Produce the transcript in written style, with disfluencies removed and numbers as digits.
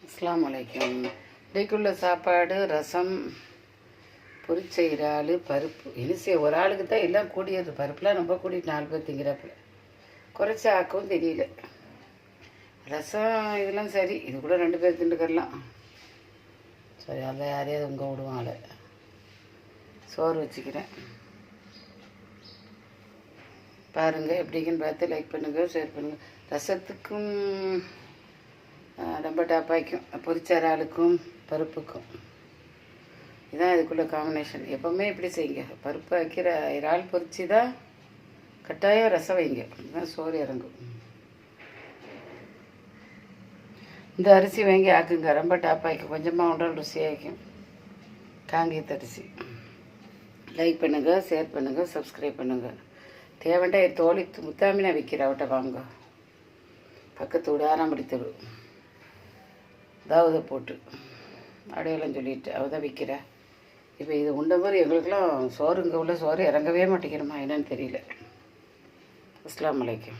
அஸ்ஸலாமு அலைக்கும். இன்றைக்குள்ள சாப்பாடு ரசம், பொரிச்ச இறால், பருப்பு. இனிசே ஒரு ஆளுக்கு தான் எல்லாம் கூடியது. பருப்புலாம் ரொம்ப கூடிட்டு 4 பேர் திங்கிறப்பில் குறைச்சி ஆக்கவும் தெரியல. ரசம் இதெல்லாம் சரி, இது கூட 2 பேர் திண்டுக்கலாம். சரி, அதில் யாரையாவது உங்க விடுவாங்கள. சோறு வச்சுக்கிறேன். பாருங்கள் எப்படிங்கன்னு பார்த்து லைக் பண்ணுங்கள், ஷேர் பண்ணுங்கள். ரசத்துக்கும் ரொம்ப டாப்பாய்க்கும், பொரிச்ச இறாலுக்கும் பருப்புக்கும் இதுதான் இதுக்குள்ள காம்பினேஷன். எப்போவுமே இப்படி செய்யுங்க. பருப்பு வைக்கிற இறால் பொரிச்சு தான் கட்டாயம் ரசம் வைங்க, இதுதான் சோறு இறங்கும். இந்த அரிசி வாங்கி ஆக்குங்க, ரொம்ப டாப்பாய்க்கும், கொஞ்சமாக உடல் ருசியாகிக்கும். காங்கேயத்து அரிசி. லைக் பண்ணுங்கள், ஷேர் பண்ணுங்கள், சப்ஸ்கிரைப் பண்ணுங்கள். தேவண்டா என் தோழி முத்தாமினா விற்கிற அவட்ட வாங்க. பக்கத்து விட ஆறாம்படி தெரு தாவதை போட்டு அடையாளம் சொல்லிட்டு அவள் தான் விற்கிறா. இப்போ இது உண்ட மாதிரி எங்களுக்கெல்லாம் சோறு, இங்கே உள்ள சோறு இறங்கவே மாட்டேங்கிறோமா என்னன்னு தெரியல. அஸ்ஸலாமு அலைக்கும்.